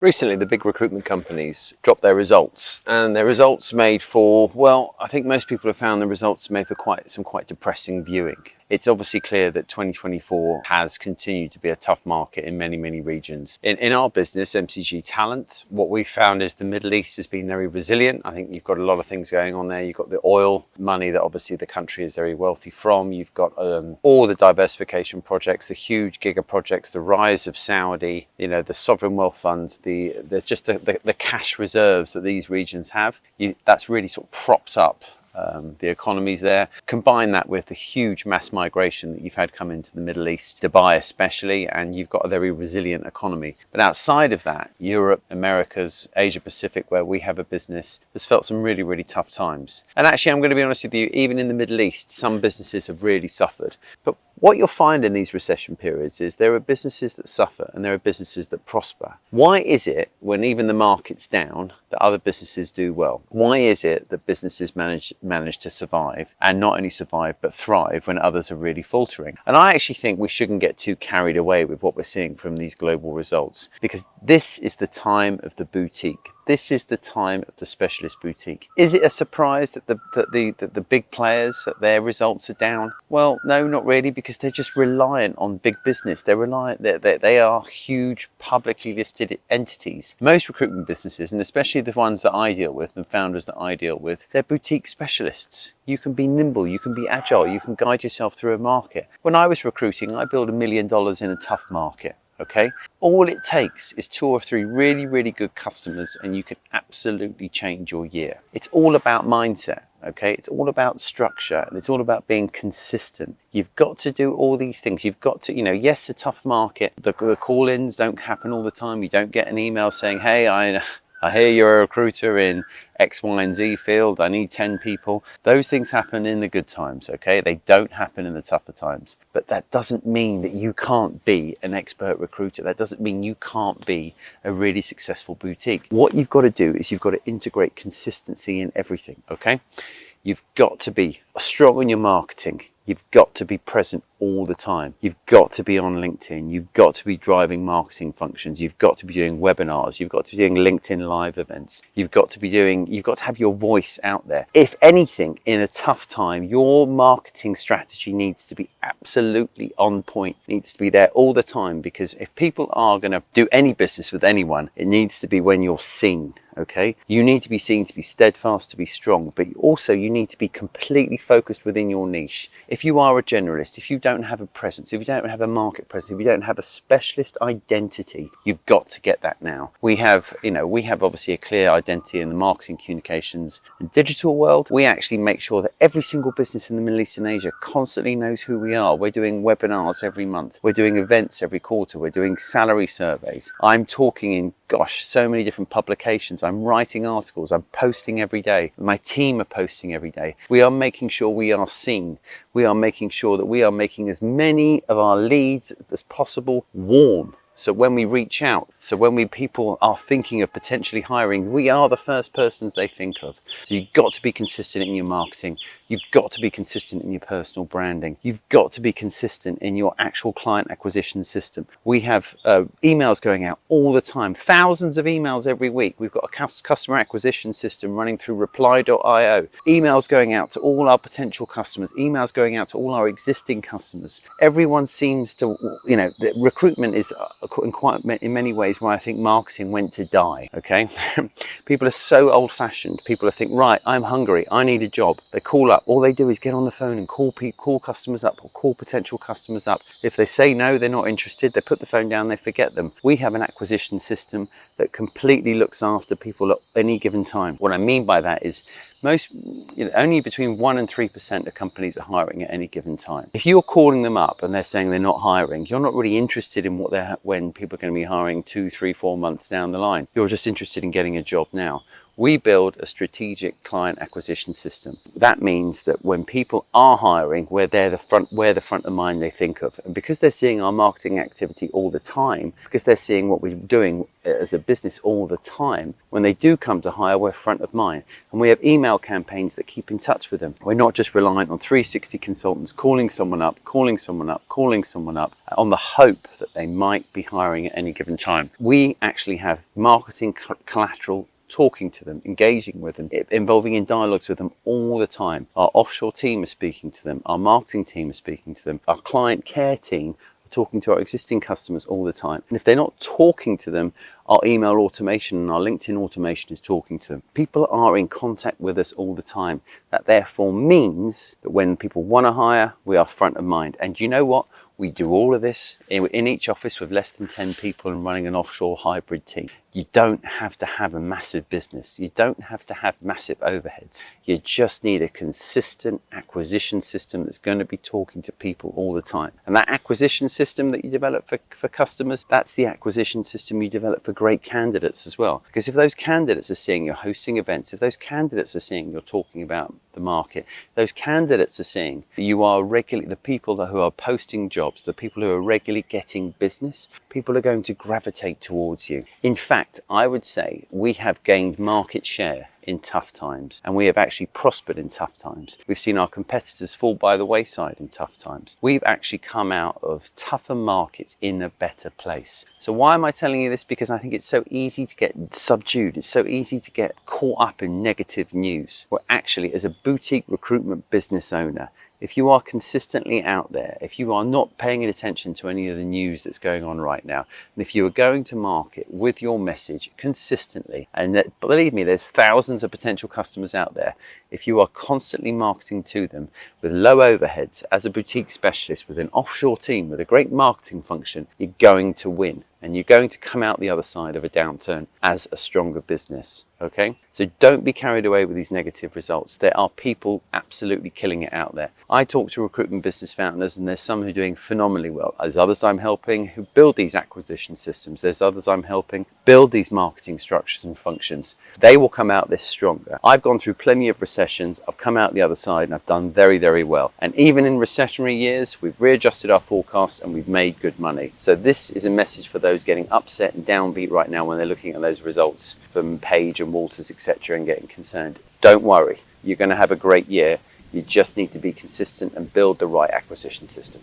Recently, the big recruitment companies dropped their results, and their results made for, well, I think most people have found the results made for quite depressing viewing. It's obviously clear that 2024 has continued to be a tough market in many regions. In our business, MCG Talent, what we found is the Middle East has been very resilient. I think you've got a lot of things going on there. You've got the oil money that obviously the country is very wealthy from. You've got all the diversification projects, the huge giga projects, the rise of Saudi, the sovereign wealth funds, the cash reserves that these regions have. That's really sort of propped up the economies there. Combine that with the huge mass migration that you've had come into the Middle East, Dubai especially, and you've got a very resilient economy. But outside of that, Europe, Americas, Asia Pacific, where we have a business, has felt some really tough times. And actually, I'm going to be honest with you, even in the Middle East, some businesses have really suffered. But what you'll find in these recession periods is there are businesses that suffer and there are businesses that prosper. Why is it when even the market's down that other businesses do well? Why is it that businesses manage to survive, and not only survive but thrive when others are really faltering? And I actually think we shouldn't get too carried away with what we're seeing from these global results, because this is the time of the boutique. This is the time of the specialist boutique. Is it a surprise that the big players, that their results are down? Well, no, not really, because they're just reliant on big business. They are huge publicly listed entities. Most recruitment businesses, and especially the ones that I deal with and founders that I deal with, they're boutique specialists. You can be nimble, you can be agile, you can guide yourself through a market. When I was recruiting, I built $1 million in a tough market. Okay, all it takes is 2 or 3 really good customers and you can absolutely change your year. It's all about mindset. Okay, it's all about structure and it's all about being consistent. You've got to do all these things. You've got to, yes, a tough market. The call-ins don't happen all the time. You don't get an email saying, hey, I hear you're a recruiter in X, Y, and Z field. I need 10 people. Those things happen in the good times, okay? They don't happen in the tougher times. But that doesn't mean that you can't be an expert recruiter. That doesn't mean you can't be a really successful boutique. What you've got to do is you've got to integrate consistency in everything, okay? You've got to be strong in your marketing. You've got to be present all the time. You've got to be on LinkedIn. You've got to be driving marketing functions. You've got to be doing webinars. You've got to be doing LinkedIn live events. You've got to have your voice out there. If anything, in a tough time, your marketing strategy needs to be absolutely on point. It needs to be there all the time, because if people are going to do any business with anyone, it needs to be when you're seen. Okay, you need to be seen to be steadfast, to be strong, but also you need to be completely focused within your niche. If you are a generalist, if you don't have a presence, if you don't have a market presence, if you don't have a specialist identity, you've got to get that now. We have obviously a clear identity in the marketing, communications and digital world. We actually make sure that every single business in the Middle East and Asia constantly knows who we are. We're doing webinars every month. We're doing events every quarter. We're doing salary surveys. I'm talking in so many different publications. I'm writing articles. I'm posting every day. My team are posting every day. We are making sure we are seen. We are making sure that we are making as many of our leads as possible warm. So when we reach out, people are thinking of potentially hiring, we are the first persons they think of. So you've got to be consistent in your marketing. You've got to be consistent in your personal branding. You've got to be consistent in your actual client acquisition system. We have emails going out all the time, thousands of emails every week. We've got a customer acquisition system running through reply.io. Emails going out to all our potential customers, emails going out to all our existing customers. Everyone seems to, recruitment is in many ways where I think marketing went to die, okay? People are so old-fashioned. People are thinking, right, I'm hungry, I need a job. They call up. All they do is get on the phone and call customers up or call potential customers up. If they say no, they're not interested, they put the phone down, they forget them. We have an acquisition system that completely looks after people at any given time. What I mean by that is only between 1% and 3% of companies are hiring at any given time. If you're calling them up and they're saying they're not hiring, you're not really interested in when people are going to be hiring 2, 3, 4 months down the line. You're just interested in getting a job now. We build a strategic client acquisition system. That means that when people are hiring, we're the front of mind they think of. And because they're seeing our marketing activity all the time, because they're seeing what we're doing as a business all the time, when they do come to hire, we're front of mind. And we have email campaigns that keep in touch with them. We're not just reliant on 360 consultants calling someone up on the hope that they might be hiring at any given time. We actually have marketing collateral, talking to them, engaging with them, involving in dialogues with them all the time. Our offshore team is speaking to them, our marketing team is speaking to them, our client care team are talking to our existing customers all the time. And if they're not talking to them, our email automation and our LinkedIn automation is talking to them. People are in contact with us all the time. That therefore means that when people want to hire, we are front of mind. And you know what? We do all of this in each office with less than 10 people and running an offshore hybrid team. You don't have to have a massive business. You don't have to have massive overheads. You just need a consistent acquisition system that's going to be talking to people all the time. And that acquisition system that you develop for customers, that's the acquisition system you develop for great candidates as well. Because if those candidates are seeing you're hosting events, if those candidates are seeing you're talking about the market, those candidates are seeing that you are regularly, the people who are posting jobs, the people who are regularly getting business, people are going to gravitate towards you. In fact, I would say we have gained market share in tough times, and we have actually prospered in tough times. We've seen our competitors fall by the wayside in tough times. We've actually come out of tougher markets in a better place. So why am I telling you this? Because I think it's so easy to get subdued. It's so easy to get caught up in negative news. Well, actually, as a boutique recruitment business owner, if you are consistently out there, if you are not paying attention to any of the news that's going on right now, and if you are going to market with your message consistently, and that, believe me, there's thousands of potential customers out there, if you are constantly marketing to them with low overheads as a boutique specialist with an offshore team with a great marketing function, you're going to win. And you're going to come out the other side of a downturn as a stronger business, okay? So don't be carried away with these negative results. There are people absolutely killing it out there. I talk to recruitment business founders, and there's some who are doing phenomenally well. There's others I'm helping who build these acquisition systems. There's others I'm helping build these marketing structures and functions. They will come out this stronger. I've gone through plenty of recessions. I've come out the other side and I've done very, very well. And even in recessionary years, we've readjusted our forecasts and we've made good money. So this is a message for those getting upset and downbeat right now when they're looking at those results from Page and Walters, etc., and getting concerned. Don't worry, you're going to have a great year. You just need to be consistent and build the right acquisition system.